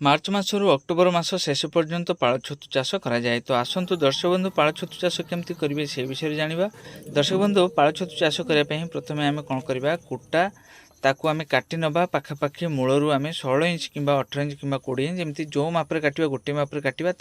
मार्च मासरू October मास शेष पर्यंत पाଳ ଛତୁ ଚାଷ କରାଯାଏ। तो आसतु दर्शक बंधु पाଳ ଛତୁ ଚାଷ केमती करेंगे से विषय जाना। दर्शक बंधु पाଳ ଛତୁ ଚାଷ करने प्रथम आम कौन करवा कुटा ताकू आम काटी नवा पाखापाखि मूलरू आम 16 इंच कि 18 इंच कि 20 इंच जमी जो मापे काटा गोटे मापे काटा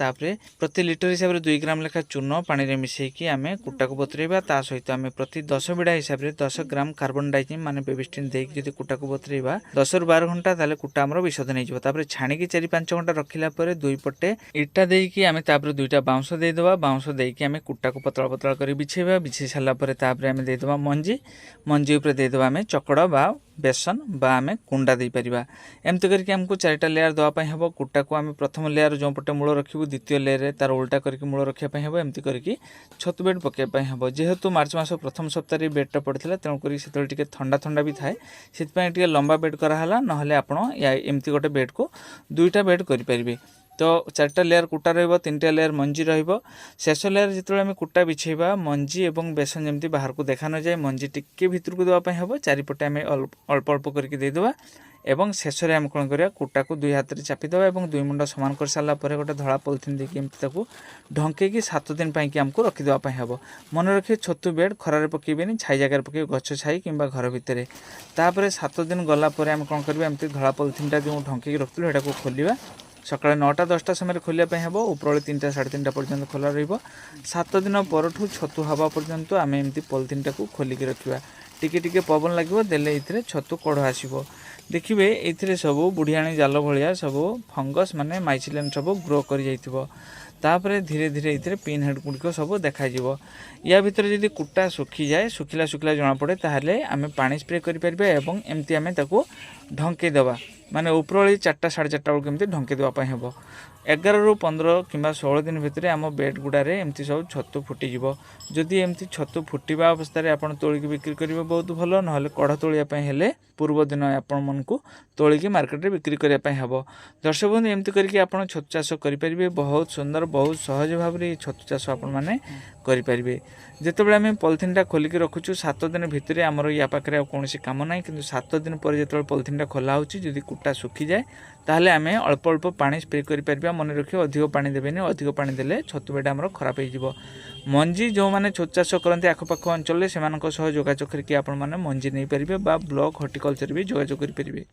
प्रति लिटर हिसाब से 2 ग्राम लेखा चून पानी में मिसेकी आम कुटा को बतरेबा सहित आम प्रति 10 बिड़ा हिसाब से 10 ग्राम कार्बन डाइजिन मान बेबिस्टिन देकी कुटा को बतरेबा 10 ରୁ 12 घंटा ताले कुटा आमर विशोधन हो छाणिकी 4-5 घंटा रखिला परे दुई पटे इटा देकी आम दुईटा बाउंश देदेबा बाउंश देकी आम कुटा को पतला पतला कर बिछेबा बिछे सारा आम देदेबा मंजी मंजी उपर देदेबा आम चकड़ बा बेसन बा आम कुंडा दे परिबा। एमती करके आमको 4टा लेयर देवाई हम कुटा को आम प्रथम लेयर जो पटे मूल रखू द्वितीय लेयर तार उल्टा करके मूल रखापी हम एमती करके छतु बेड पकाइपाई हम जेहेतु मार्च मास प्रथम सप्ताह बेडटा पड़ता तेणुक से ठंडा ठंडा भी थाए से लंबा बेड कराला ना एमती गोटे बेड को 2टा बेड करें। तो 4टा लेयर कुटा रहीटा लेयर मंजी शेष लेयर जो आम कुटा बिछेबा मंजी और बेसन जमी बाहर को देखा न जाए मंजी टिके भितर को देवाई हम चारिपटे आम अल्प अल्प करके देदेबा एवं शेष में आम कौन करा कुटा को 2 हाथ में चापिदेवा और 2 मुंड सामान कर सारा गोटे धला पॉलिथिन देकी एमती ढंकेकी 7 दिन पर आमको रखीदेवाई हम। मन रखिए छतु बेड खरार पकेबेनि छाई जगार पके गछ छाई कि घर भितर 7 दिन गलापर आम कौन करवा एमती धला पॉलिथिन जो ढंकेकी रखुलू एटा को खोलिया सका 9टा-10टा समय खोलिया हम उपरओली 3टा 3:30 पर्यंत खोला रत दिन पर छतु हवा पर्यंत आम एमती पॉलिथिन को खोलिकी रखा टिके टिके पवन लगे देले ये छतु कढ़ आसो देखिए ये सब बुढ़ियाणी जाल भाया सब फंगस माने माइसिलिन सब ग्रो कर तापर धीरे धीरे ये पिन हेड गुड़िक सब देखा या भितर जब कुटा सुखी जाए सुखिला सुखिला जना पड़े ताहले आम पानी स्प्रे करें एमती आम ढंके देवा माने उपरओली 4टा 4:30 बेलू एमती ढंके देवाई हम 11 ରୁ 15 किंबा 16 दिन भितर आम बेड गुड़ारे एमती सब छतु फुटीज जदि एमती छतु फुटा अवस्था आप तोलिकी बिक्री करेंगे बहुत भल ना कढ़ तोलियापी पूर्व दिन आपण मन को तोलिकी मार्केट में बिक्री करने हम। दर्शक बंधु एमती करके आप छतु चाष करेंगे बहुत सुंदर बहुत सहज भाव में छतु चाष आपने करेंगे। जितेबाला आम पॉलिथिन खोलिकी रखुचु 7 दिन भितर आमर या पाखे कौन काम ना कि 7 दिन पर जो पॉलिथिन खोला होती कुटा सुखी जाए ताहले आम अल्प अल्प पानी स्प्रे कर मन रखिए अधिक पानी देवेनि अधिक पानी देले छतु बेड आमर खराब हो मंजी जो मैंने छतु चाष करते आखपाख अंचल से जोगाजोग करके आपण मैंने मंजी नहीं पारे ब्लॉक हॉर्टिकल्चर भी जोगाजोग करेंगे।